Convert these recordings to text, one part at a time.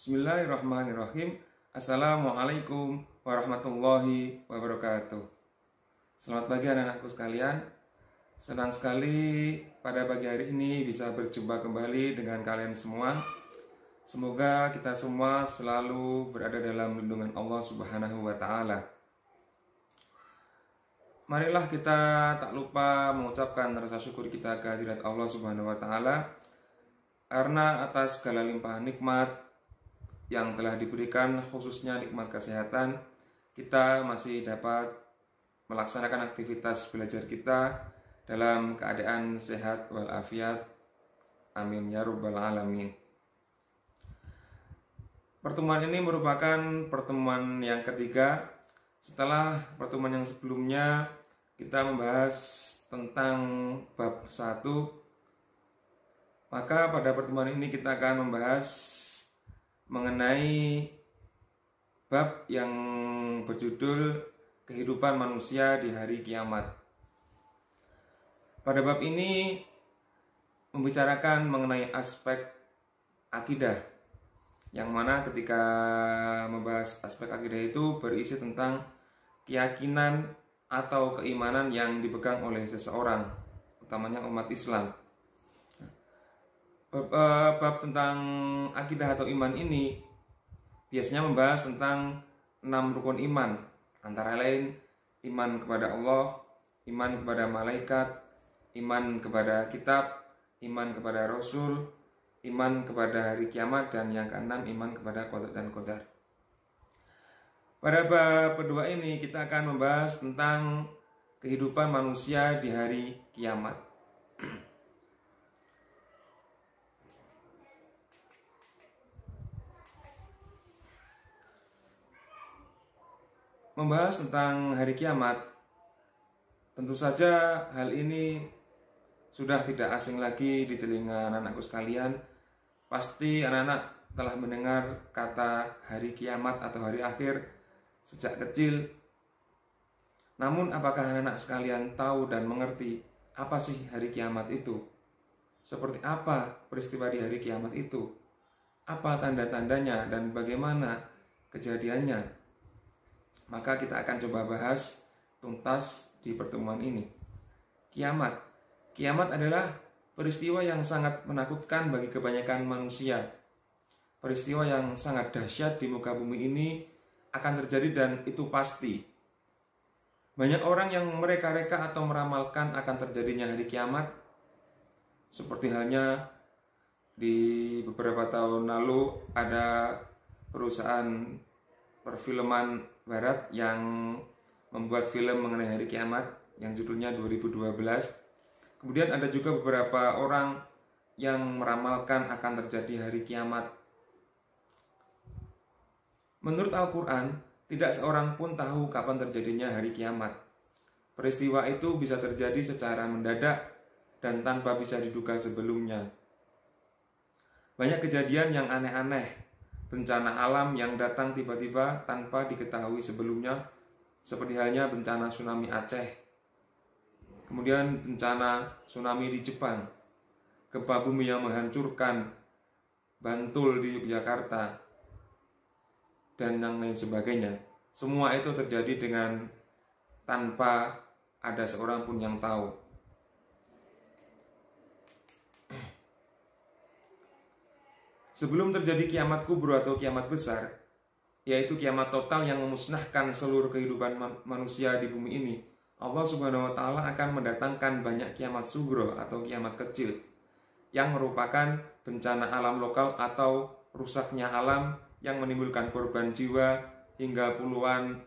Bismillahirrahmanirrahim. Assalamualaikum warahmatullahi wabarakatuh. Selamat pagi anak-anakku sekalian. Senang sekali pada pagi hari ini bisa berjumpa kembali dengan kalian semua. Semoga kita semua selalu berada dalam lindungan Allah Subhanahu wa Ta'ala. Marilah kita tak lupa mengucapkan rasa syukur kita kehadirat Allah Subhanahu wa Ta'ala, karena atas segala limpahan nikmat yang telah diberikan, khususnya nikmat kesehatan, kita masih dapat melaksanakan aktivitas belajar kita dalam keadaan sehat walafiat. Amin ya rabbal alamin. Pertemuan ini merupakan pertemuan yang ketiga setelah pertemuan yang sebelumnya kita membahas tentang bab 1. Maka pada pertemuan ini kita akan membahas mengenai bab yang berjudul kehidupan manusia di hari kiamat. Pada bab ini membicarakan mengenai aspek akidah, yang mana ketika membahas aspek akidah itu berisi tentang keyakinan atau keimanan yang dipegang oleh seseorang, utamanya umat Islam. Bab tentang akidah atau iman ini biasanya membahas tentang 6 rukun iman, antara lain iman kepada Allah, iman kepada malaikat, iman kepada kitab, iman kepada rasul, iman kepada hari kiamat, dan yang keenam iman kepada qada dan qadar. Pada bab kedua ini kita akan membahas tentang kehidupan manusia di hari kiamat. Membahas tentang hari kiamat, tentu saja hal ini sudah tidak asing lagi di telinga anak-anakku sekalian. Pasti anak-anak telah mendengar kata hari kiamat atau hari akhir sejak kecil. Namun apakah anak-anak sekalian tahu dan mengerti apa sih hari kiamat itu? Seperti apa peristiwa di hari kiamat itu? Apa tanda-tandanya dan bagaimana kejadiannya? Maka kita akan coba bahas tuntas di pertemuan ini. Kiamat. Kiamat adalah peristiwa yang sangat menakutkan bagi kebanyakan manusia. Peristiwa yang sangat dahsyat di muka bumi ini akan terjadi dan itu pasti. Banyak orang yang mereka-reka atau meramalkan akan terjadinya hari kiamat. Seperti halnya di beberapa tahun lalu ada perusahaan perfilman barat yang membuat film mengenai hari kiamat yang judulnya 2012. Kemudian ada juga beberapa orang yang meramalkan akan terjadi hari kiamat. Menurut Al-Quran, tidak seorang pun tahu kapan terjadinya hari kiamat. Peristiwa itu bisa terjadi secara mendadak dan tanpa bisa diduga sebelumnya. Banyak kejadian yang aneh-aneh, bencana alam yang datang tiba-tiba tanpa diketahui sebelumnya, seperti halnya bencana tsunami Aceh, kemudian bencana tsunami di Jepang, gempa bumi yang menghancurkan Bantul di Yogyakarta, dan yang lain sebagainya. Semua itu terjadi dengan tanpa ada seorang pun yang tahu. Sebelum terjadi kiamat kubro atau kiamat besar, yaitu kiamat total yang memusnahkan seluruh kehidupan manusia di bumi ini, Allah Subhanahu wa Ta'ala akan mendatangkan banyak kiamat sugro atau kiamat kecil, yang merupakan bencana alam lokal atau rusaknya alam yang menimbulkan korban jiwa hingga puluhan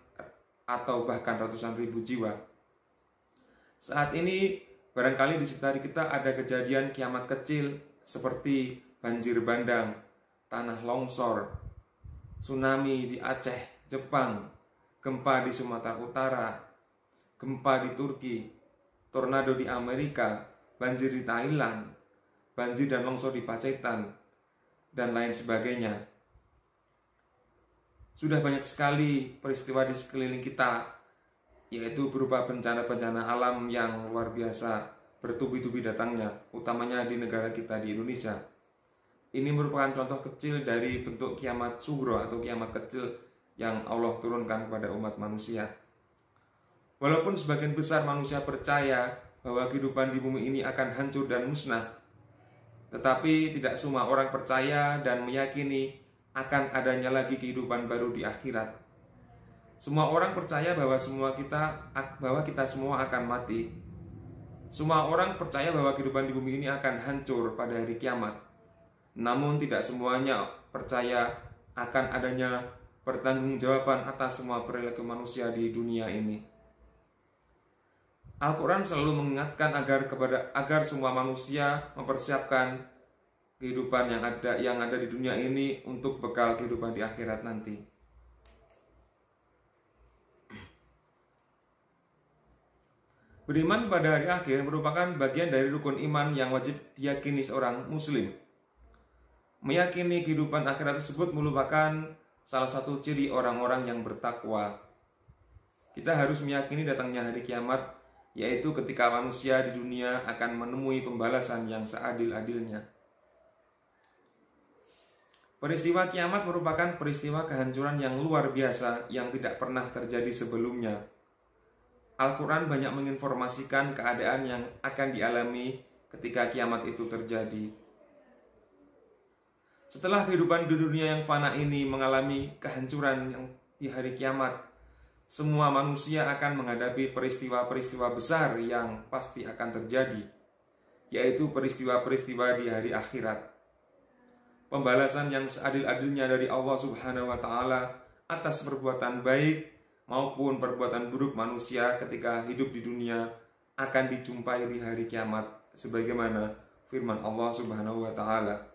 atau bahkan ratusan ribu jiwa. Saat ini barangkali di sekitar kita ada kejadian kiamat kecil seperti banjir bandang, tanah longsor, tsunami di Aceh, Jepang, gempa di Sumatera Utara, gempa di Turki, tornado di Amerika, banjir di Thailand, banjir dan longsor di Pacitan, dan lain sebagainya. Sudah banyak sekali peristiwa di sekeliling kita, yaitu berupa bencana-bencana alam yang luar biasa bertubi-tubi datangnya, utamanya di negara kita di Indonesia. ini merupakan contoh kecil dari bentuk kiamat sugro atau kiamat kecil yang Allah turunkan kepada umat manusia. Walaupun sebagian besar manusia percaya bahwa kehidupan di bumi ini akan hancur dan musnah, tetapi tidak semua orang percaya dan meyakini akan adanya lagi kehidupan baru di akhirat. Semua orang percaya bahwa kita semua akan mati. Semua orang percaya bahwa kehidupan di bumi ini akan hancur pada hari kiamat. Namun tidak semuanya percaya akan adanya pertanggungjawaban atas semua perilaku manusia di dunia ini. Al-Quran selalu mengingatkan agar semua manusia mempersiapkan kehidupan yang ada di dunia ini untuk bekal kehidupan di akhirat nanti. Beriman pada hari akhir merupakan bagian dari rukun iman yang wajib diyakini seorang muslim. Meyakini kehidupan akhirat tersebut merupakan salah satu ciri orang-orang yang bertakwa. Kita harus meyakini datangnya hari kiamat, yaitu ketika manusia di dunia akan menemui pembalasan yang seadil-adilnya. Peristiwa kiamat merupakan peristiwa kehancuran yang luar biasa yang tidak pernah terjadi sebelumnya. Al-Quran banyak menginformasikan keadaan yang akan dialami ketika kiamat itu terjadi. Setelah kehidupan di dunia yang fana ini mengalami kehancuran yang di hari kiamat, semua manusia akan menghadapi peristiwa-peristiwa besar yang pasti akan terjadi, yaitu peristiwa-peristiwa di hari akhirat. Pembalasan yang seadil-adilnya dari Allah Subhanahu wa Ta'ala atas perbuatan baik maupun perbuatan buruk manusia ketika hidup di dunia akan dijumpai di hari kiamat, sebagaimana firman Allah Subhanahu wa Ta'ala.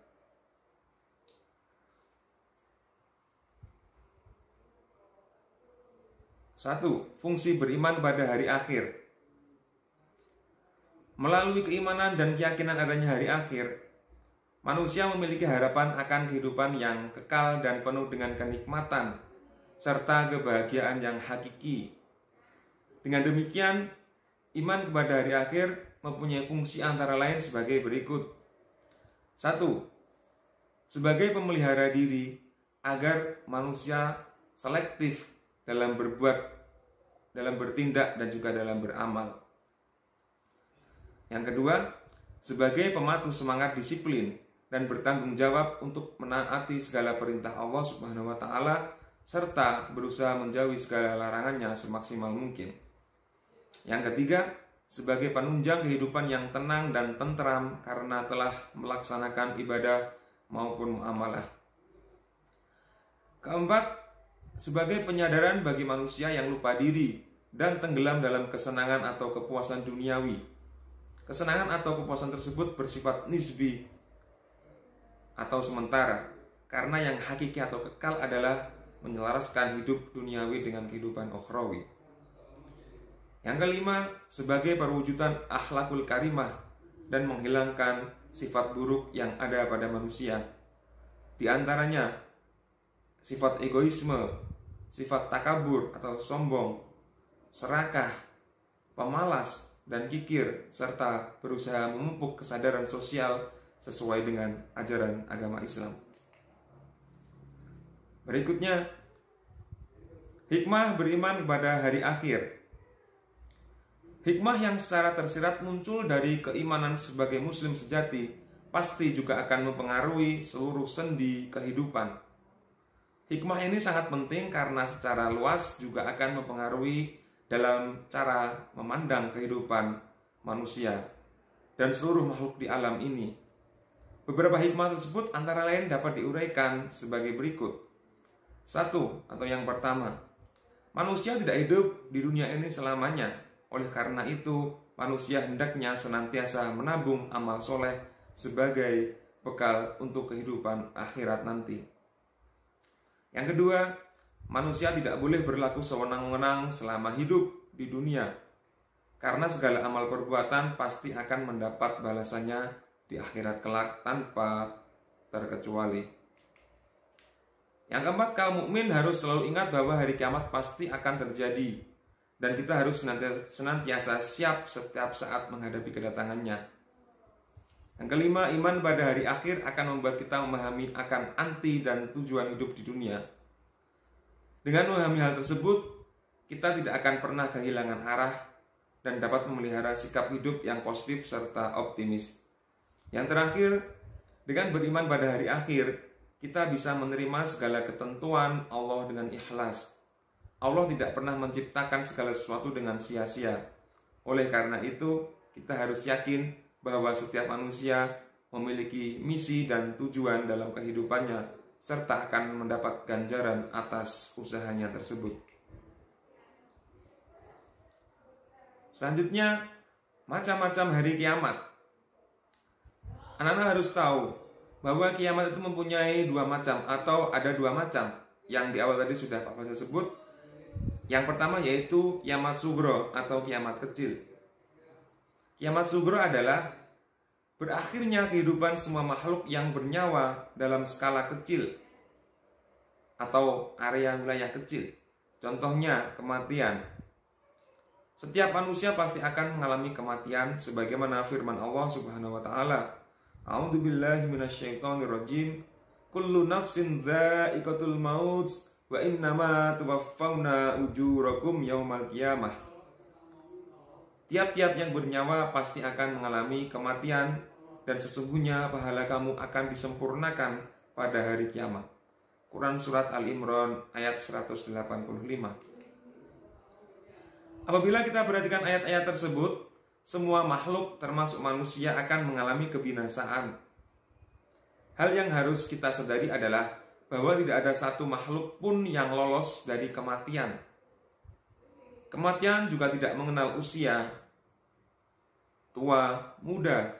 Satu, fungsi beriman pada hari akhir. Melalui keimanan dan keyakinan adanya hari akhir, manusia memiliki harapan akan kehidupan yang kekal dan penuh dengan kenikmatan, serta kebahagiaan yang hakiki. Dengan demikian, iman kepada hari akhir mempunyai fungsi antara lain sebagai berikut. Satu, sebagai pemelihara diri agar manusia selektif dalam bertindak dan juga dalam beramal. Yang kedua, sebagai pematuh semangat disiplin dan bertanggung jawab untuk menaati segala perintah Allah Subhanahu wa Ta'ala serta berusaha menjauhi segala larangannya semaksimal mungkin. Yang ketiga, sebagai penunjang kehidupan yang tenang dan tentram karena telah melaksanakan ibadah maupun muamalah. Keempat, sebagai penyadaran bagi manusia yang lupa diri dan tenggelam dalam kesenangan atau kepuasan duniawi. Kesenangan atau kepuasan tersebut bersifat nisbi atau sementara, karena yang hakiki atau kekal adalah menyelaraskan hidup duniawi dengan kehidupan ukhrawi. Yang kelima, sebagai perwujudan akhlakul karimah dan menghilangkan sifat buruk yang ada pada manusia. Di antaranya sifat egoisme, sifat takabur atau sombong, serakah, pemalas, dan kikir, serta berusaha memupuk kesadaran sosial sesuai dengan ajaran agama Islam. Berikutnya, hikmah beriman kepada hari akhir. Hikmah yang secara tersirat muncul dari keimanan sebagai muslim sejati pasti juga akan mempengaruhi seluruh sendi kehidupan. Hikmah ini sangat penting karena secara luas juga akan mempengaruhi dalam cara memandang kehidupan manusia dan seluruh makhluk di alam ini. Beberapa hikmah tersebut antara lain dapat diuraikan sebagai berikut. Satu, atau yang pertama, manusia tidak hidup di dunia ini selamanya. Oleh karena itu, manusia hendaknya senantiasa menabung amal soleh sebagai bekal untuk kehidupan akhirat nanti. Yang kedua, manusia tidak boleh berlaku sewenang-wenang selama hidup di dunia, karena segala amal perbuatan pasti akan mendapat balasannya di akhirat kelak tanpa terkecuali. Yang keempat, kaum mukmin harus selalu ingat bahwa hari kiamat pasti akan terjadi, dan kita harus senantiasa siap setiap saat menghadapi kedatangannya. Yang kelima, iman pada hari akhir akan membuat kita memahami akan arti dan tujuan hidup di dunia. Dengan memahami hal tersebut, kita tidak akan pernah kehilangan arah dan dapat memelihara sikap hidup yang positif serta optimis. Yang terakhir, dengan beriman pada hari akhir, kita bisa menerima segala ketentuan Allah dengan ikhlas. Allah tidak pernah menciptakan segala sesuatu dengan sia-sia. Oleh karena itu, kita harus yakin bahwa setiap manusia memiliki misi dan tujuan dalam kehidupannya, serta akan mendapat ganjaran atas usahanya tersebut. Selanjutnya, macam-macam hari kiamat. Anak-anak harus tahu bahwa kiamat itu mempunyai dua macam, atau ada dua macam. Yang di awal tadi sudah Pak Faisal sebut. Yang pertama yaitu kiamat sugro atau kiamat kecil. Kiamat sugro adalah berakhirnya kehidupan semua makhluk yang bernyawa dalam skala kecil atau area wilayah kecil. Contohnya kematian. Setiap manusia pasti akan mengalami kematian sebagaimana firman Allah Subhanahu wa taala. A'udzubillahi minasyaitonirrajim. Kullu nafsin dha'iqatul maut wa innama tuwaffawna ujurakum yaumal qiyamah. Tiap-tiap yang bernyawa pasti akan mengalami kematian, dan sesungguhnya pahala kamu akan disempurnakan pada hari kiamat. Quran Surat Al-Imran ayat 185. Apabila kita perhatikan ayat-ayat tersebut, semua makhluk termasuk manusia akan mengalami kebinasaan. Hal yang harus kita sadari adalah bahwa tidak ada satu makhluk pun yang lolos dari kematian. Kematian juga tidak mengenal usia, tua, muda,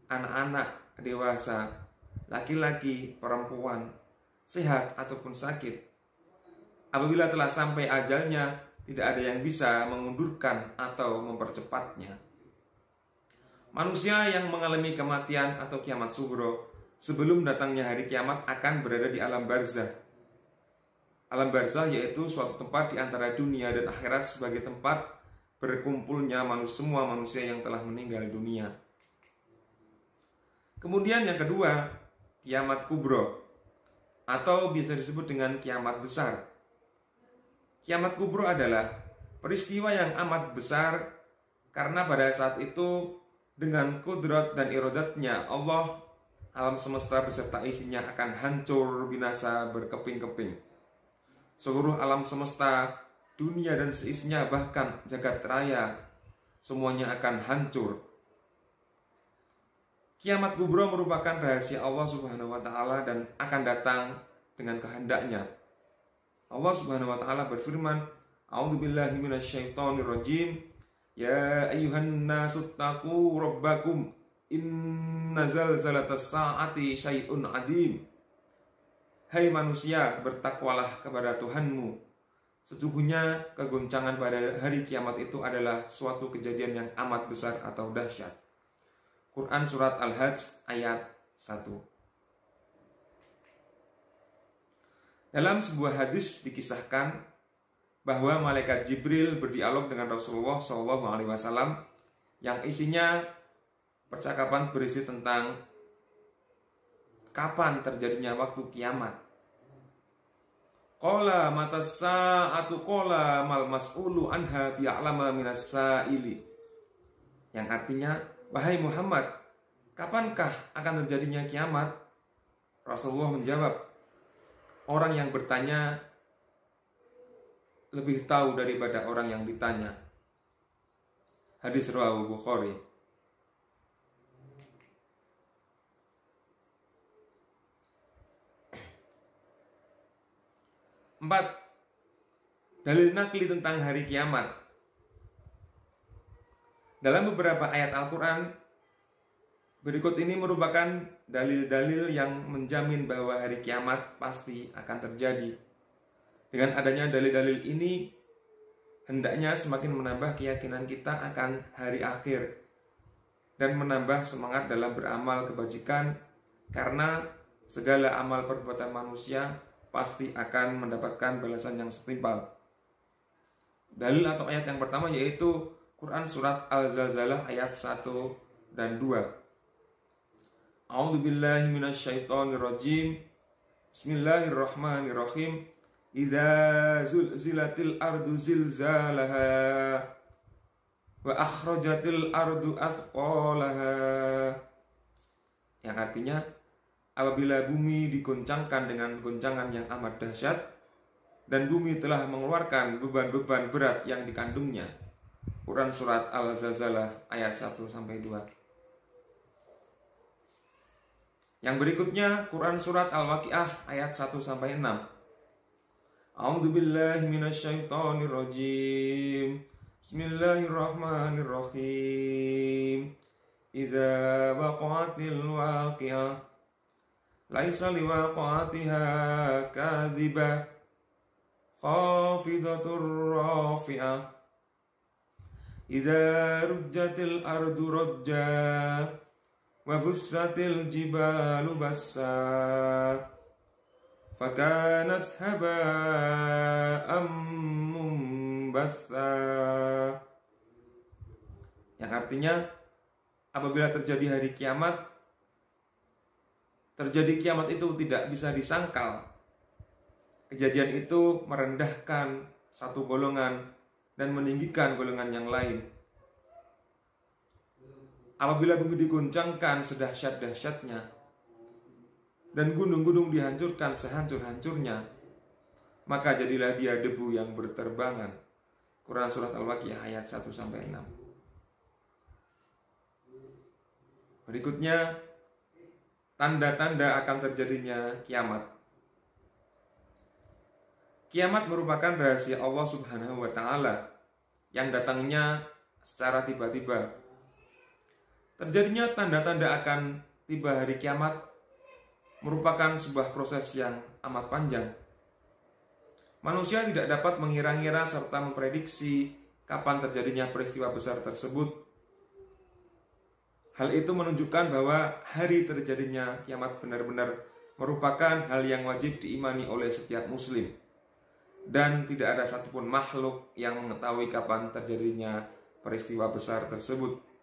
anak-anak, dewasa, laki-laki, perempuan, sehat ataupun sakit. Apabila telah sampai ajalnya, tidak ada yang bisa mengundurkan atau mempercepatnya. Manusia yang mengalami kematian atau kiamat sugro sebelum datangnya hari kiamat akan berada di alam barzah. Alam barzah yaitu suatu tempat di antara dunia dan akhirat sebagai tempat berkumpulnya semua manusia yang telah meninggal dunia. Kemudian yang kedua, kiamat kubro atau biasa disebut dengan kiamat besar. Kiamat kubro adalah peristiwa yang amat besar karena pada saat itu dengan kudrat dan iradatnya Allah, alam semesta beserta isinya akan hancur binasa berkeping-keping. Seluruh alam semesta, dunia dan seisinya, bahkan jagat raya, semuanya akan hancur. Kiamat kubro merupakan rahasia Allah Subhanahu wa taala dan akan datang dengan kehendaknya. Allah Subhanahu wa taala berfirman, A'udzubillahi minasyaitonirrajim. Ya ayyuhan nasu taqu rabbakum inna zalzalatas sa'ati syai'un 'adzim. Hai manusia, bertakwalah kepada Tuhanmu. Sesungguhnya kegoncangan pada hari kiamat itu adalah suatu kejadian yang amat besar atau dahsyat. Quran Surat Al-Hajj ayat 1. Dalam sebuah hadis dikisahkan bahwa malaikat Jibril berdialog dengan Rasulullah SAW yang isinya percakapan berisi tentang kapan terjadinya waktu kiamat. Qala matas sa'atu qala mal mas'ulu anha bi'alama minas sa'ili. Yang artinya, wahai Muhammad, kapankah akan terjadinya kiamat? Rasulullah menjawab, orang yang bertanya lebih tahu daripada orang yang ditanya. Hadis riwayat Bukhari. Empat, dalil nakli tentang hari kiamat. Dalam beberapa ayat Al-Quran, berikut ini merupakan dalil-dalil yang menjamin bahwa hari kiamat pasti akan terjadi. Dengan adanya dalil-dalil ini, hendaknya semakin menambah keyakinan kita akan hari akhir dan menambah semangat dalam beramal kebajikan, karena segala amal perbuatan manusia pasti akan mendapatkan balasan yang setimpal. Dalil atau ayat yang pertama yaitu Quran Surat Al-Zalzalah ayat 1 dan 2. A'udzubillahi minasyaitonirrajim. Bismillahirrahmanirrahim. Idza zulzilatil ardu zilzalaha wa akhrajatil ardu athqalaha. Yang artinya, apabila bumi digoncangkan dengan goncangan yang amat dahsyat dan bumi telah mengeluarkan beban-beban berat yang dikandungnya. Quran surat Al-Zalzalah ayat 1-2. Yang berikutnya Quran surat Al-Waqiah ayat 1-6. A'udzubillahi minasyaitonirrajim. Bismillahirrahmanirrahim. Idza waqa'atil waqi'ah laisa liwaqa'atiha kadhibah khafidatur rafi'ah. Idza rujjatil ardu rajja wa bussatil jibalu bassa fakanat haba'am mumbatha. Yang artinya, apabila terjadi hari kiamat, terjadi kiamat itu tidak bisa disangkal. Kejadian itu merendahkan satu golongan dan meninggikan golongan yang lain. Apabila bumi diguncangkan sedahsyat-dahsyatnya dan gunung-gunung dihancurkan sehancur-hancurnya, maka jadilah dia debu yang berterbangan. Quran surat Al-Waqiah ayat 1-6. Berikutnya, tanda-tanda akan terjadinya kiamat. Kiamat merupakan rahasia Allah Subhanahu wa Ta'ala yang datangnya secara tiba-tiba. Terjadinya tanda-tanda akan tiba hari kiamat merupakan sebuah proses yang amat panjang. Manusia tidak dapat mengira-ngira serta memprediksi kapan terjadinya peristiwa besar tersebut. Hal itu menunjukkan bahwa hari terjadinya kiamat benar-benar merupakan hal yang wajib diimani oleh setiap muslim. Dan tidak ada satupun makhluk yang mengetahui kapan terjadinya peristiwa besar tersebut.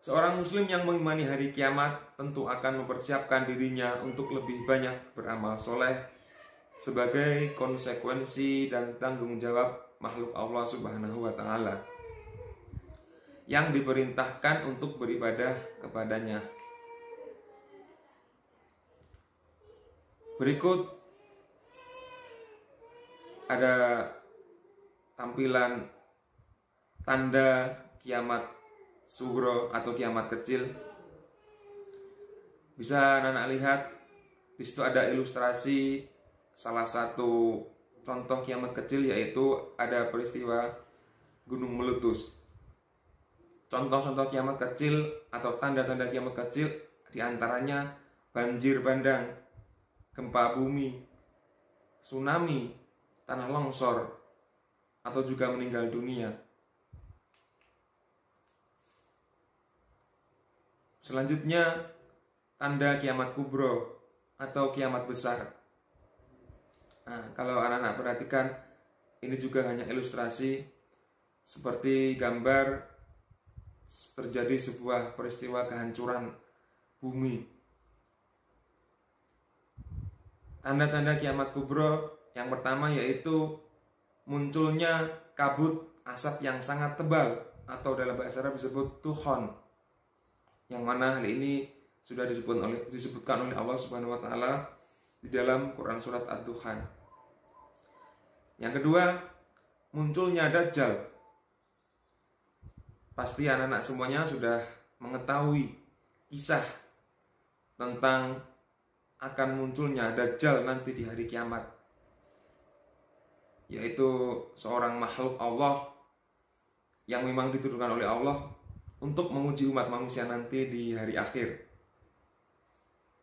Seorang muslim yang mengimani hari kiamat tentu akan mempersiapkan dirinya untuk lebih banyak beramal soleh sebagai konsekuensi dan tanggung jawab makhluk Allah Subhanahu wa Ta'ala yang diperintahkan untuk beribadah kepadanya. Berikut ada tampilan tanda kiamat sugro atau kiamat kecil. Bisa anak-anak lihat, di situ ada ilustrasi salah satu contoh kiamat kecil, yaitu ada peristiwa gunung meletus. Contoh-contoh kiamat kecil atau tanda-tanda kiamat kecil diantaranya banjir bandang, gempa bumi, tsunami, tanah longsor, atau juga meninggal dunia. Selanjutnya, tanda kiamat kubro atau kiamat besar. Nah, kalau anak-anak perhatikan, ini juga hanya ilustrasi seperti gambar terjadi sebuah peristiwa kehancuran bumi. Tanda-tanda kiamat kubro yang pertama yaitu munculnya kabut asap yang sangat tebal atau dalam bahasa Arab disebut tuhon, yang mana hal ini sudah disebutkan oleh Allah Subhanahu wa Ta'ala di dalam Quran surat Ad-Dukhan. Yang kedua, munculnya Dajjal. Pasti anak-anak semuanya sudah mengetahui kisah tentang akan munculnya Dajjal nanti di hari kiamat, yaitu seorang makhluk Allah yang memang diturunkan oleh Allah untuk menguji umat manusia nanti di hari akhir.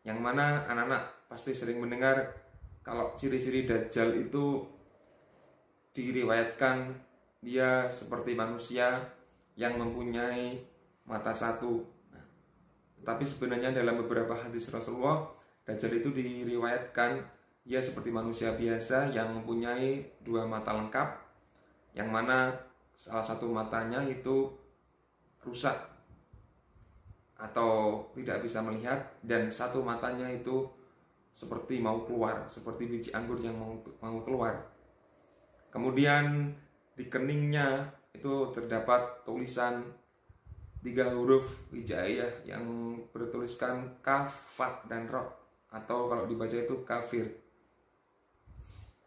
Yang mana anak-anak pasti sering mendengar kalau ciri-ciri Dajjal itu diriwayatkan dia seperti manusia yang mempunyai mata satu. Tapi sebenarnya dalam beberapa hadis Rasulullah, Dajjal itu diriwayatkan dia seperti manusia biasa yang mempunyai dua mata lengkap, yang mana salah satu matanya itu rusak. atau tidak bisa melihat, dan satu matanya itu seperti mau keluar, seperti biji anggur yang mau keluar. Kemudian di keningnya itu terdapat tulisan 3 huruf hijaiyah yang bertuliskan kaf, fa, dan ro, atau kalau dibaca itu kafir.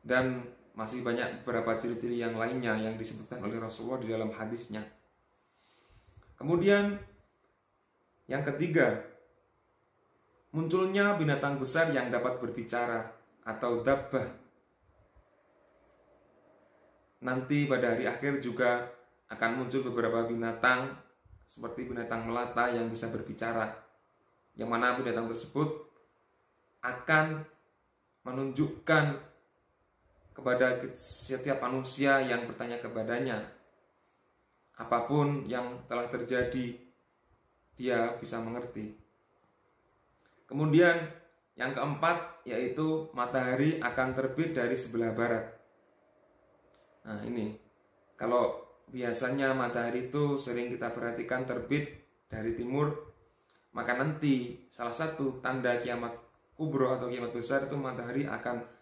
Dan masih banyak beberapa ciri-ciri yang lainnya yang disebutkan oleh Rasulullah di dalam hadisnya. Kemudian yang ketiga, munculnya binatang besar yang dapat berbicara atau dabbah. Nanti pada hari akhir juga akan muncul beberapa binatang seperti binatang melata yang bisa berbicara, yang mana binatang tersebut akan menunjukkan kepada setiap manusia yang bertanya kepadanya, apapun yang telah terjadi, dia bisa mengerti. Kemudian yang keempat, yaitu matahari akan terbit dari sebelah barat. Nah ini, kalau biasanya matahari itu sering kita perhatikan terbit dari timur, maka nanti salah satu tanda kiamat kubro atau kiamat besar itu matahari akan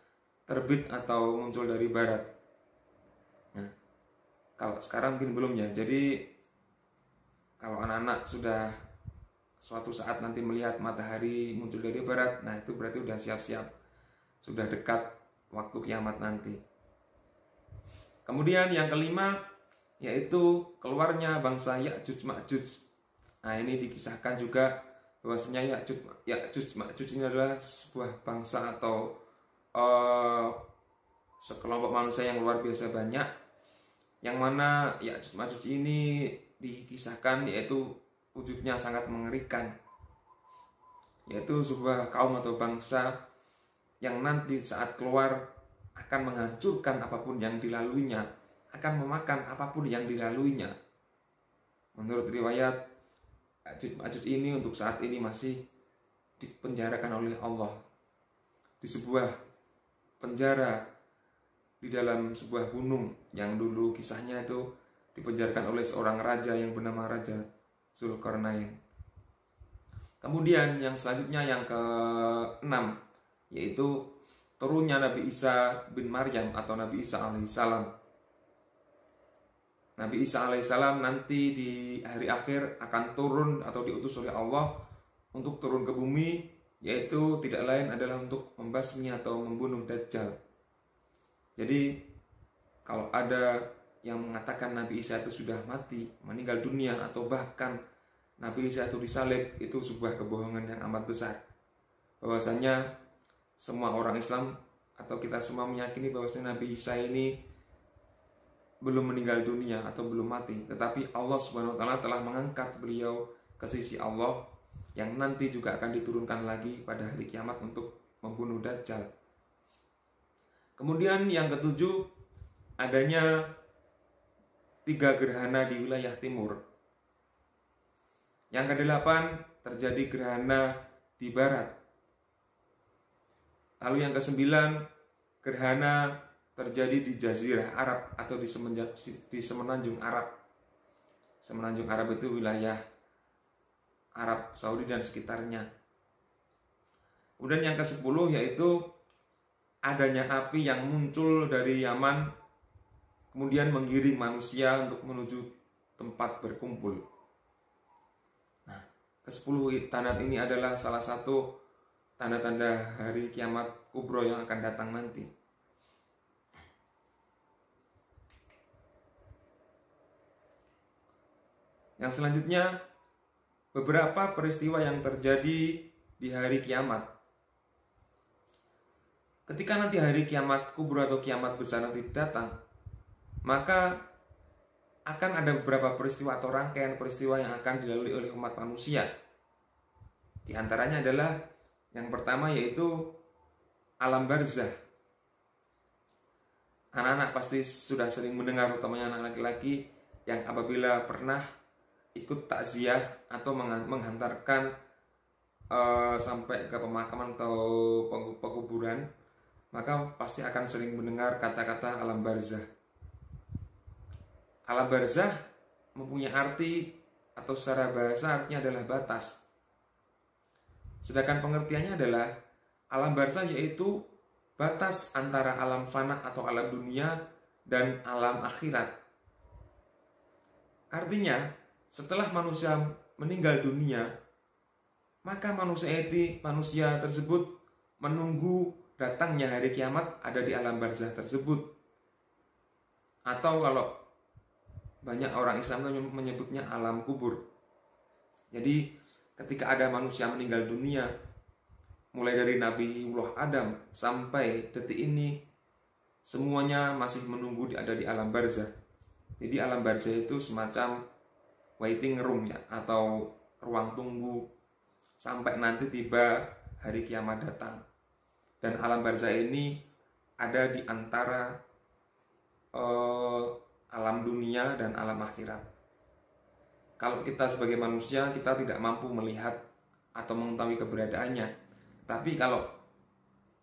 terbit atau muncul dari barat. Nah, kalau sekarang mungkin belum ya. Jadi kalau anak-anak sudah suatu saat nanti melihat matahari muncul dari barat, nah itu berarti sudah siap-siap, sudah dekat waktu kiamat nanti. Kemudian yang kelima, yaitu keluarnya bangsa Ya'juj Ma'juj. Nah ini dikisahkan juga bahwasanya Ya'juj Ma'juj ini adalah sebuah bangsa atau sekelompok manusia yang luar biasa banyak, yang mana Ya'juj Ma'juj ini dikisahkan yaitu wujudnya sangat mengerikan, yaitu sebuah kaum atau bangsa yang nanti saat keluar akan menghancurkan apapun yang dilaluinya, akan memakan apapun yang dilaluinya. Menurut riwayat, Ya'juj Ma'juj ini untuk saat ini masih dipenjarakan oleh Allah di sebuah penjara di dalam sebuah gunung yang dulu kisahnya itu dipenjarakan oleh seorang raja yang bernama Raja Zulkarnain. Kemudian yang selanjutnya yang ke-6, yaitu turunnya Nabi Isa bin Maryam atau Nabi Isa alaihissalam. Nabi Isa alaihissalam nanti di hari akhir akan turun atau diutus oleh Allah untuk turun ke bumi, yaitu tidak lain adalah untuk membasmi atau membunuh Dajjal. Jadi kalau ada yang mengatakan Nabi Isa itu sudah mati, meninggal dunia, atau bahkan Nabi Isa itu disalib, itu sebuah kebohongan yang amat besar. Bahwasanya semua orang Islam atau kita semua meyakini bahwasanya Nabi Isa ini belum meninggal dunia atau belum mati, tetapi Allah Subhanahu wa taala telah mengangkat beliau ke sisi Allah, yang nanti juga akan diturunkan lagi pada hari kiamat untuk membunuh Dajjal. Kemudian yang ketujuh, adanya 3 gerhana di wilayah timur. Yang kedelapan, terjadi gerhana di barat. Lalu yang kesembilan, gerhana terjadi di Jazirah Arab atau di Semenanjung Arab. Semenanjung Arab itu wilayah Arab Saudi dan sekitarnya. Kemudian yang ke-10 yaitu adanya api yang muncul dari Yaman, kemudian menggiring manusia untuk menuju tempat berkumpul. Nah, ke-10 tanda ini adalah salah satu tanda-tanda hari kiamat kubro yang akan datang nanti. Yang selanjutnya, beberapa peristiwa yang terjadi di hari kiamat. Ketika nanti hari kiamat kubro atau kiamat besar nanti datang, maka akan ada beberapa peristiwa atau rangkaian peristiwa yang akan dilalui oleh umat manusia. Di antaranya adalah yang pertama yaitu alam barzah. Anak-anak pasti sudah sering mendengar, utamanya anak laki-laki, yang apabila pernah ikut takziah atau menghantarkan sampai ke pemakaman atau pekuburan, maka pasti akan sering mendengar kata-kata alam barzah. Alam barzah mempunyai arti atau secara bahasa artinya adalah batas. Sedangkan pengertiannya adalah alam barzah yaitu batas antara alam fana atau alam dunia dan alam akhirat. Artinya, setelah manusia meninggal dunia, maka manusia tersebut menunggu datangnya hari kiamat ada di alam barzah tersebut. Atau kalau banyak orang Islam menyebutnya alam kubur. Jadi ketika ada manusia meninggal dunia, mulai dari Nabiullah Adam sampai detik ini, semuanya masih menunggu ada di alam barzah. Jadi alam barzah itu semacam waiting room ya, atau ruang tunggu sampai nanti tiba hari kiamat datang. Dan alam barzah ini ada di antara alam dunia dan alam akhirat. Kalau kita sebagai manusia, kita tidak mampu melihat atau mengetahui keberadaannya. Tapi kalau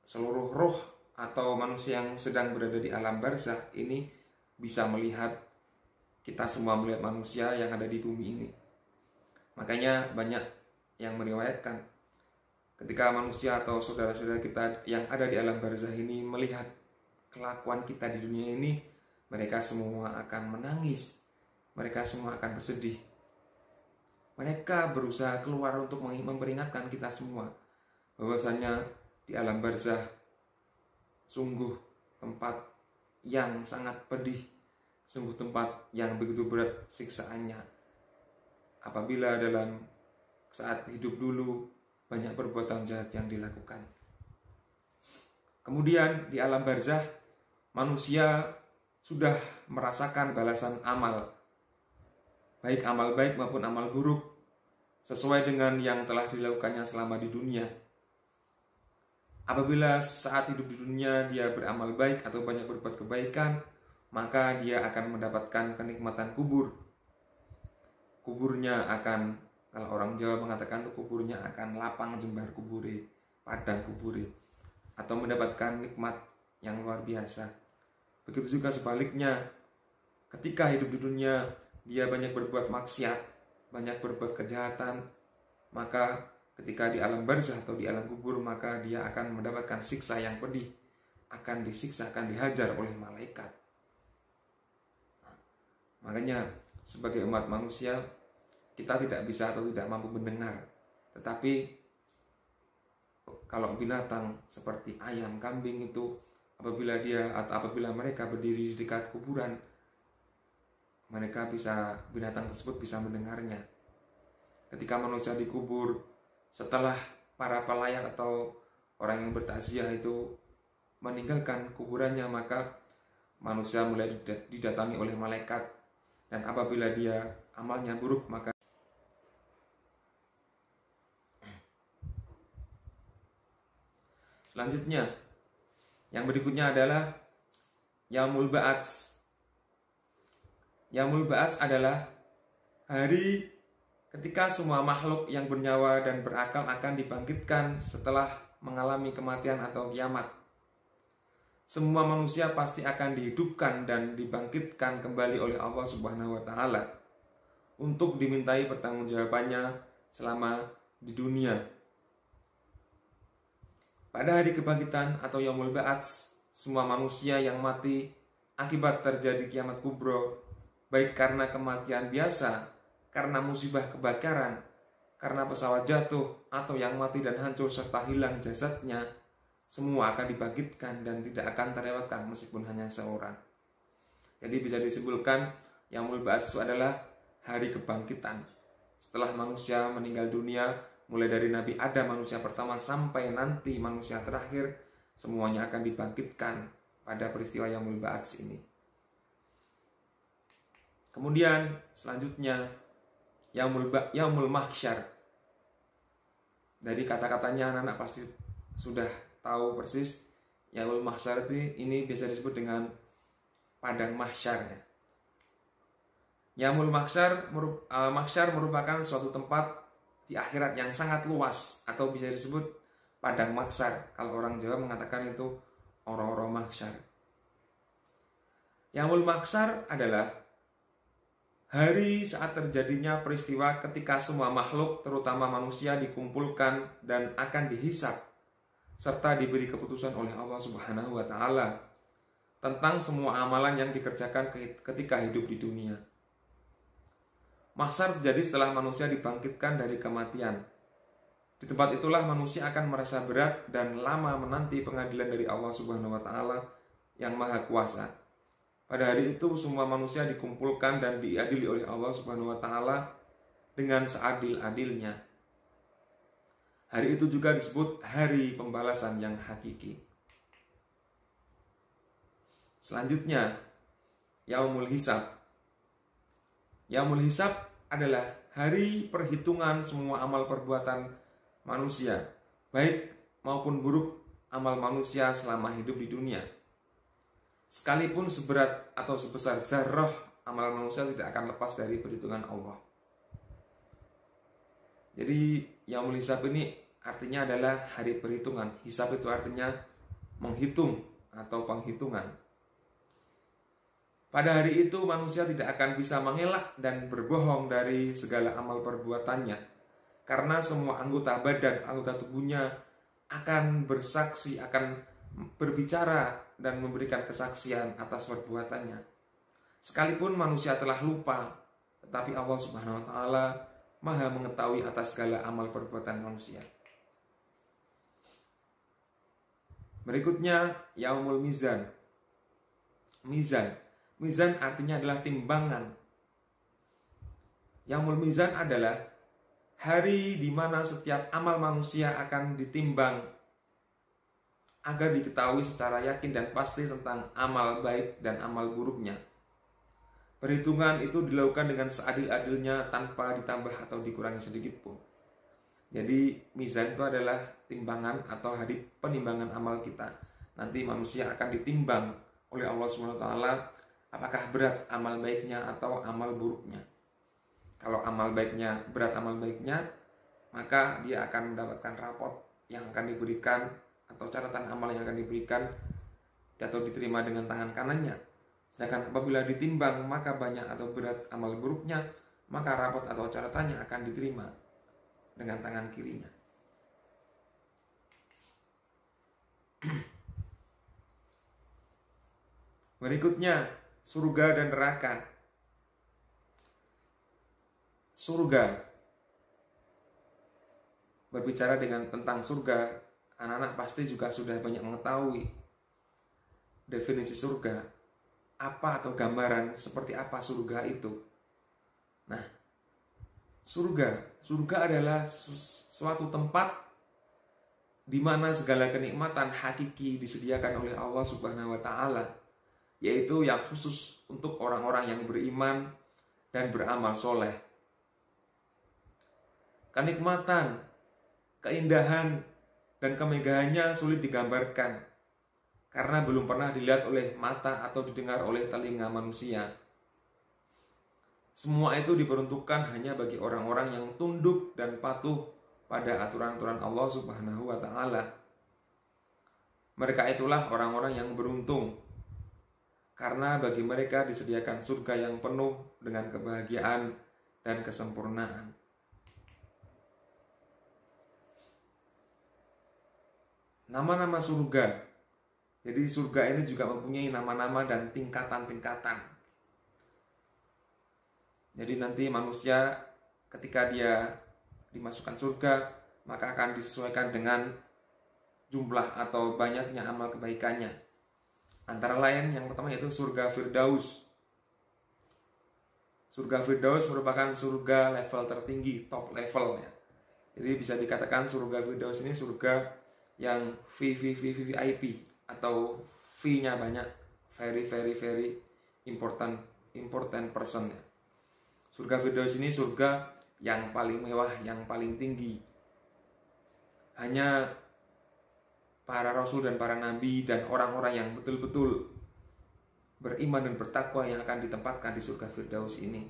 seluruh roh atau manusia yang sedang berada di alam barzah ini bisa melihat, kita semua melihat manusia yang ada di bumi ini. Makanya banyak yang meriwayatkan ketika manusia atau saudara-saudara kita yang ada di alam barzah ini melihat kelakuan kita di dunia ini, mereka semua akan menangis, mereka semua akan bersedih. Mereka berusaha keluar untuk memperingatkan kita semua bahwasanya di alam barzah sungguh tempat yang sangat pedih, sungguh tempat yang begitu berat siksaannya. Apabila dalam saat hidup dulu banyak perbuatan jahat yang dilakukan. Kemudian di alam barzah manusia sudah merasakan balasan amal, baik amal baik maupun amal buruk, sesuai dengan yang telah dilakukannya selama di dunia. Apabila saat hidup di dunia dia beramal baik atau banyak berbuat kebaikan, maka dia akan mendapatkan kenikmatan kubur. Kuburnya akan, kalau orang Jawa mengatakan itu kuburnya akan lapang jembar kubure, padang kubure, atau mendapatkan nikmat yang luar biasa. Begitu juga sebaliknya, ketika hidup di dunia dia banyak berbuat maksiat, banyak berbuat kejahatan, maka ketika di alam barzah atau di alam kubur, maka dia akan mendapatkan siksa yang pedih, akan disiksa, akan dihajar oleh malaikat. Makanya sebagai umat manusia, kita tidak bisa atau tidak mampu mendengar. Tetapi kalau binatang seperti ayam, kambing itu apabila mereka berdiri di dekat kuburan, binatang tersebut bisa mendengarnya. Ketika manusia dikubur, setelah para pelayat atau orang yang bertakziah itu meninggalkan kuburannya, maka manusia mulai didatangi oleh malaikat. Dan apabila dia amalnya buruk, maka selanjutnya yang berikutnya adalah Yaumul Ba'ats. Yaumul Ba'ats adalah hari ketika semua makhluk yang bernyawa dan berakal akan dibangkitkan setelah mengalami kematian atau kiamat. Semua manusia pasti akan dihidupkan dan dibangkitkan kembali oleh Allah Subhanahu wa Ta'ala untuk dimintai pertanggungjawabannya selama di dunia. Pada hari kebangkitan atau Yaumul Ba'ats, semua manusia yang mati akibat terjadi kiamat kubro, baik karena kematian biasa, karena musibah kebakaran, karena pesawat jatuh, atau yang mati dan hancur serta hilang jasadnya, semua akan dibangkitkan dan tidak akan terlewatkan meskipun hanya seorang. Jadi bisa disimpulkan Yaumul Ba'ats itu adalah hari kebangkitan. Setelah manusia meninggal dunia, mulai dari Nabi Adam manusia pertama sampai nanti manusia terakhir, semuanya akan dibangkitkan pada peristiwa Yaumul Ba'ats ini. Kemudian selanjutnya Yaumul Mahsyar. Dari kata-katanya anak-anak pasti sudah tahu persis. Yaumul Mahsyar ini bisa disebut dengan padang mahsyar ya. Yaumul Mahsyar merupakan suatu tempat di akhirat yang sangat luas, atau bisa disebut padang mahsyar. Kalau orang Jawa mengatakan itu oro-oro mahsyar. Yaumul Mahsyar adalah Hari saat terjadinya peristiwa ketika semua makhluk, terutama manusia, dikumpulkan dan akan dihisap, serta diberi keputusan oleh Allah Subhanahu wa Ta'ala tentang semua amalan yang dikerjakan ketika hidup di dunia. Mahsyar terjadi setelah manusia dibangkitkan dari kematian. Di tempat itulah manusia akan merasa berat dan lama menanti pengadilan dari Allah Subhanahu wa Ta'ala yang Maha Kuasa. Pada hari itu semua manusia dikumpulkan dan diadili oleh Allah Subhanahu wa Ta'ala dengan seadil-adilnya. Hari itu juga disebut hari pembalasan yang hakiki. Selanjutnya, Yaumul Hisab. Yaumul Hisab adalah hari perhitungan semua amal perbuatan manusia, baik maupun buruk amal manusia selama hidup di dunia. Sekalipun seberat atau sebesar zarrah, amal manusia tidak akan lepas dari perhitungan Allah. Jadi Yaumul Hisab ini artinya adalah hari perhitungan. Hisab itu artinya menghitung atau penghitungan. Pada hari itu manusia tidak akan bisa mengelak dan berbohong dari segala amal perbuatannya, karena semua anggota badan, anggota tubuhnya akan bersaksi, akan berbicara dan memberikan kesaksian atas perbuatannya. Sekalipun manusia telah lupa, tetapi Allah Subhanahu wa Ta'ala Maha mengetahui atas segala amal perbuatan manusia. Berikutnya Yaumul Mizan. Mizan artinya adalah timbangan. Yaumul Mizan adalah hari di mana setiap amal manusia akan ditimbang agar diketahui secara yakin dan pasti tentang amal baik dan amal buruknya. Perhitungan itu dilakukan dengan seadil-adilnya tanpa ditambah atau dikurangi sedikit pun. Jadi mizan itu adalah timbangan atau hari penimbangan amal kita. Nanti manusia akan ditimbang oleh Allah SWT apakah berat amal baiknya atau amal buruknya. Kalau amal baiknya berat amal baiknya, maka dia akan mendapatkan rapot yang akan diberikan atau catatan amal yang akan diberikan atau diterima dengan tangan kanannya. Sedangkan apabila ditimbang maka banyak atau berat amal buruknya, maka rapot atau catatannya akan diterima dengan tangan kirinya. Berikutnya surga dan neraka. Surga, berbicara tentang surga, anak-anak pasti juga sudah banyak mengetahui definisi surga, apa atau gambaran seperti apa surga itu. Nah, surga adalah suatu tempat di mana segala kenikmatan hakiki disediakan oleh Allah Subhanahu wa Ta'ala, yaitu yang khusus untuk orang-orang yang beriman dan beramal soleh. Kenikmatan, keindahan, dan kemegahannya sulit digambarkan karena belum pernah dilihat oleh mata atau didengar oleh telinga manusia. Semua itu diperuntukkan hanya bagi orang-orang yang tunduk dan patuh pada aturan-aturan Allah Subhanahu wa Ta'ala. Mereka itulah orang-orang yang beruntung, karena bagi mereka disediakan surga yang penuh dengan kebahagiaan dan kesempurnaan. Nama-nama surga. Jadi surga ini juga mempunyai nama-nama dan tingkatan-tingkatan. Jadi nanti manusia ketika dia dimasukkan surga, maka akan disesuaikan dengan jumlah atau banyaknya amal kebaikannya. Antara lain yang pertama yaitu surga Firdaus. Surga Firdaus merupakan surga level tertinggi, top levelnya. Jadi bisa dikatakan surga Firdaus ini surga yang VIP atau V-nya banyak, very important person ya. Surga Firdaus ini surga yang paling mewah, yang paling tinggi. Hanya para rasul dan para nabi dan orang-orang yang betul-betul beriman dan bertakwa yang akan ditempatkan di surga Firdaus ini.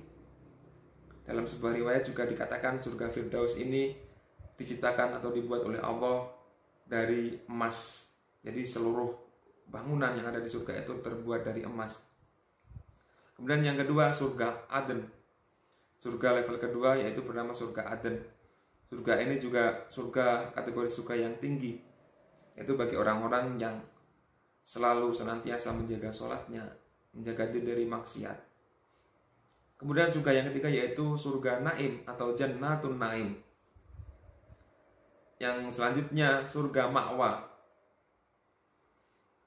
Dalam sebuah riwayat juga dikatakan surga Firdaus ini diciptakan atau dibuat oleh Allah dari emas. Jadi seluruh bangunan yang ada di surga itu terbuat dari emas. Kemudian yang kedua surga Aden. surga level kedua yaitu bernama surga Aden. Surga ini juga surga kategori surga yang tinggi, yaitu bagi orang-orang yang selalu senantiasa menjaga sholatnya, menjaga diri dari maksiat. Kemudian surga yang ketiga yaitu surga Naim atau Jannatun Naim. Yang selanjutnya surga Ma'wa.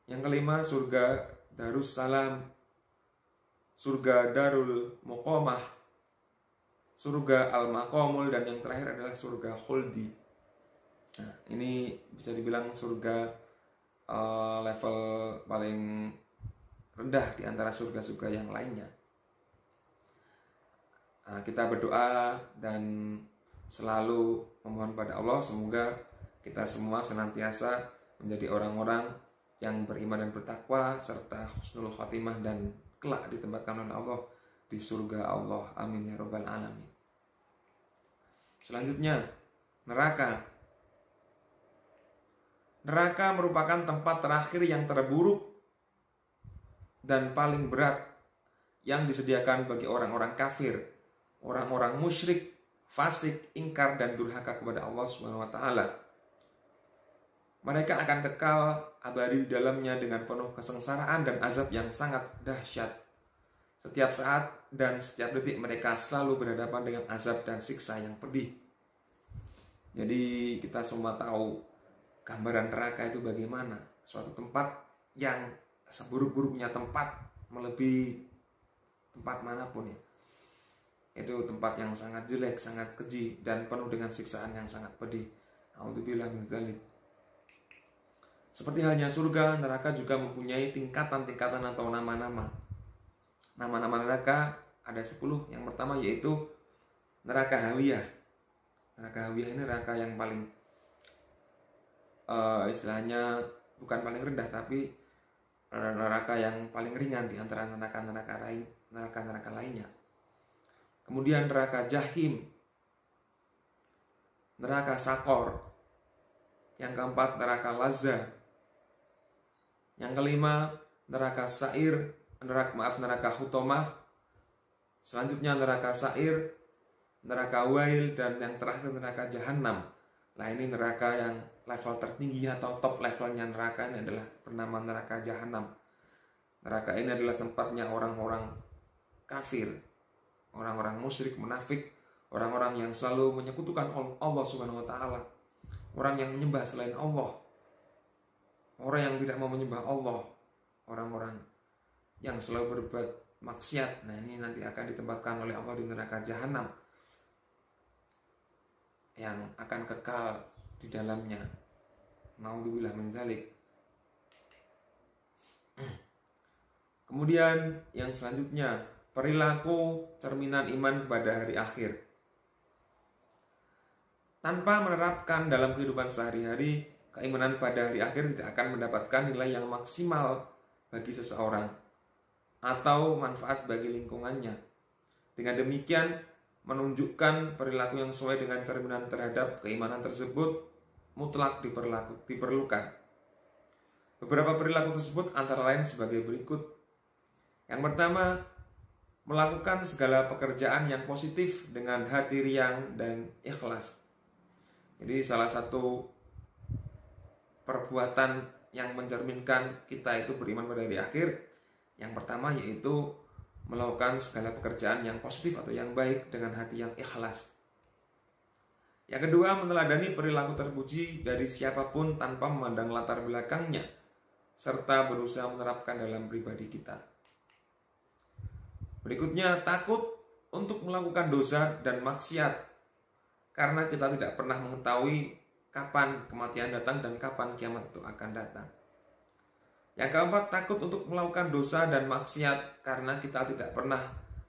Yang kelima surga Darussalam, surga Darul Muqamah, surga Al-Maqamul, dan yang terakhir adalah surga Khuldi. Nah, ini bisa dibilang surga level paling rendah di antara surga-surga yang lainnya. Nah, kita berdoa dan selalu memohon pada Allah semoga kita semua senantiasa menjadi orang-orang yang beriman dan bertakwa serta husnul khotimah dan kelak ditempatkan oleh Allah di surga Allah. Amin ya rabbal alamin. Selanjutnya, neraka. Neraka merupakan tempat terakhir yang terburuk dan paling berat yang disediakan bagi orang-orang kafir, orang-orang musyrik, fasik, ingkar, dan durhaka kepada Allah Subhanahu wa Ta'ala. Mereka akan kekal abadi di dalamnya dengan penuh kesengsaraan dan azab yang sangat dahsyat. Setiap saat dan setiap detik mereka selalu berhadapan dengan azab dan siksa yang pedih. Jadi kita semua tahu gambaran neraka itu bagaimana. Suatu tempat yang seburuk-buruknya tempat, melebihi tempat manapun ya. Itu tempat yang sangat jelek, sangat keji, dan penuh dengan siksaan yang sangat pedih. A'udzubillah min dzalik. Seperti halnya surga, neraka juga mempunyai tingkatan-tingkatan atau nama-nama. Nama-nama neraka ada 10. Yang pertama yaitu neraka Hawiyah. Neraka Hawiyah ini neraka yang paling istilahnya bukan paling rendah, tapi neraka yang paling ringan di antara neraka-neraka lainnya. Kemudian neraka Jahim, neraka Sakor. Yang keempat neraka Lazza. Yang kelima neraka Sa'ir, neraka Hutomah. Selanjutnya neraka Sa'ir, neraka Wail, dan yang terakhir neraka Jahannam. Nah, ini neraka yang level tertinggi atau top levelnya neraka ini adalah bernama neraka Jahannam. Neraka ini adalah tempatnya orang-orang kafir, orang-orang musyrik, munafik, orang-orang yang selalu menyekutukan Allah Subhanahu wa Ta'ala, orang yang menyembah selain Allah, orang yang tidak mau menyembah Allah, orang-orang yang selalu berbuat maksiat. Nah, ini nanti akan ditempatkan oleh Allah di neraka Jahannam yang akan kekal di dalamnya. Naudzubillah min dzalik. Kemudian yang selanjutnya, perilaku cerminan iman kepada hari akhir. Tanpa menerapkan dalam kehidupan sehari-hari, keimanan pada hari akhir tidak akan mendapatkan nilai yang maksimal bagi seseorang atau manfaat bagi lingkungannya. Dengan demikian, menunjukkan perilaku yang sesuai dengan cerminan terhadap keimanan tersebut mutlak diperlukan. Beberapa perilaku tersebut antara lain sebagai berikut. Yang pertama, melakukan segala pekerjaan yang positif dengan hati riang dan ikhlas. Jadi salah satu perbuatan yang mencerminkan kita itu beriman pada hari akhir, yang pertama yaitu melakukan segala pekerjaan yang positif atau yang baik dengan hati yang ikhlas. Yang kedua, meneladani perilaku terpuji dari siapapun tanpa memandang latar belakangnya, serta berusaha menerapkan dalam pribadi kita. Berikutnya, takut untuk melakukan dosa dan maksiat, karena kita tidak pernah mengetahui kapan kematian datang dan kapan kiamat itu akan datang. Yang keempat, takut untuk melakukan dosa dan maksiat karena kita tidak pernah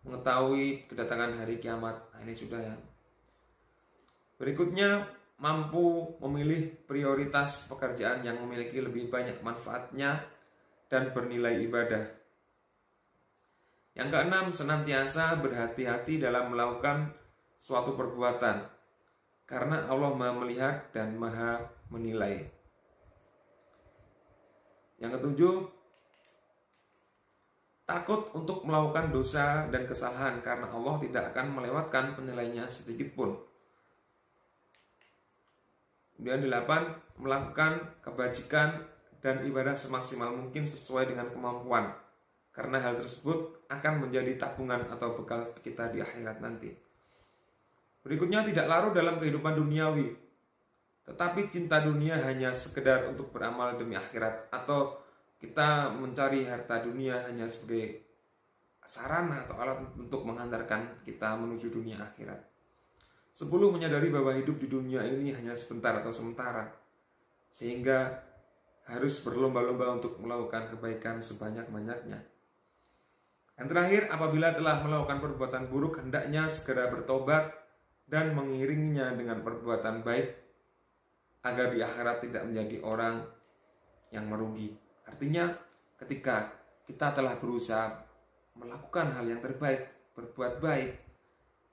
mengetahui kedatangan hari kiamat. Nah, ini sudah ya. Berikutnya, mampu memilih prioritas pekerjaan yang memiliki lebih banyak manfaatnya dan bernilai ibadah. Yang keenam, senantiasa berhati-hati dalam melakukan suatu perbuatan karena Allah Maha melihat dan Maha menilai. Yang ketujuh, takut untuk melakukan dosa dan kesalahan karena Allah tidak akan melewatkan penilaiannya sedikit pun. Kemudian 8, melakukan kebajikan dan ibadah semaksimal mungkin sesuai dengan kemampuan, karena hal tersebut akan menjadi tabungan atau bekal kita di akhirat nanti. Berikutnya, tidak larut dalam kehidupan duniawi, tetapi cinta dunia hanya sekedar untuk beramal demi akhirat, atau kita mencari harta dunia hanya sebagai sarana atau alat untuk menghantarkan kita menuju dunia akhirat. 10, menyadari bahwa hidup di dunia ini hanya sebentar atau sementara, sehingga harus berlomba-lomba untuk melakukan kebaikan sebanyak-banyaknya. Yang terakhir, apabila telah melakukan perbuatan buruk, hendaknya segera bertobat dan mengiringinya dengan perbuatan baik, agar di akhirat tidak menjadi orang yang merugi. Artinya, ketika kita telah berusaha melakukan hal yang terbaik, berbuat baik,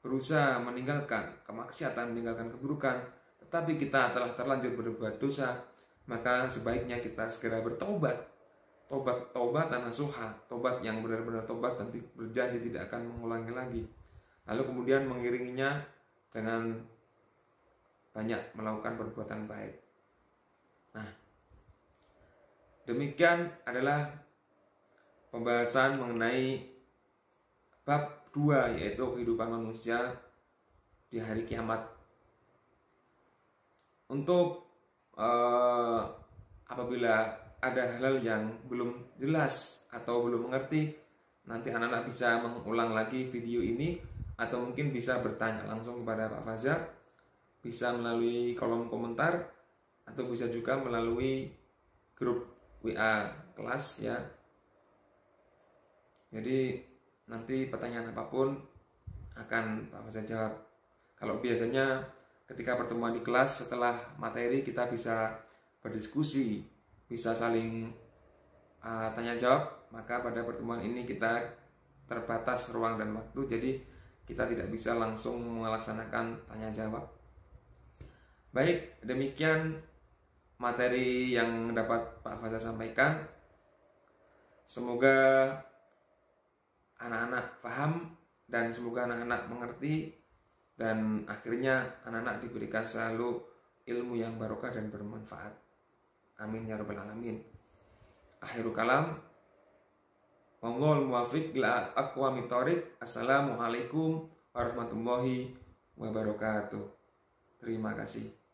berusaha meninggalkan kemaksiatan, meninggalkan keburukan, tetapi kita telah terlanjur berbuat dosa, maka sebaiknya kita segera bertobat. Taubatan nasuha, tobat yang benar-benar tobat dan berjanji tidak akan mengulangi lagi. Lalu kemudian mengiringinya dengan banyak melakukan perbuatan baik. Nah, demikian adalah pembahasan mengenai bab 2, yaitu kehidupan manusia di hari kiamat. Untuk apabila ada hal yang belum jelas atau belum mengerti, nanti anak-anak bisa mengulang lagi video ini, atau mungkin bisa bertanya langsung kepada Pak Faza, bisa melalui kolom komentar, atau bisa juga melalui grup WA kelas ya. Jadi nanti pertanyaan apapun akan Pak Faza jawab. Kalau biasanya ketika pertemuan di kelas setelah materi kita bisa berdiskusi, bisa saling tanya jawab, maka pada pertemuan ini kita terbatas ruang dan waktu, jadi kita tidak bisa langsung melaksanakan tanya jawab. Baik, demikian materi yang dapat Pak Faza sampaikan. Semoga anak-anak paham dan semoga anak-anak mengerti, dan akhirnya anak-anak diberikan selalu ilmu yang barokah dan bermanfaat. Amin ya rabbal alamin. Akhirul kalam, mongol muwafiq la aqwamit thoriq. Assalamualaikum warahmatullahi wabarakatuh. Terima kasih.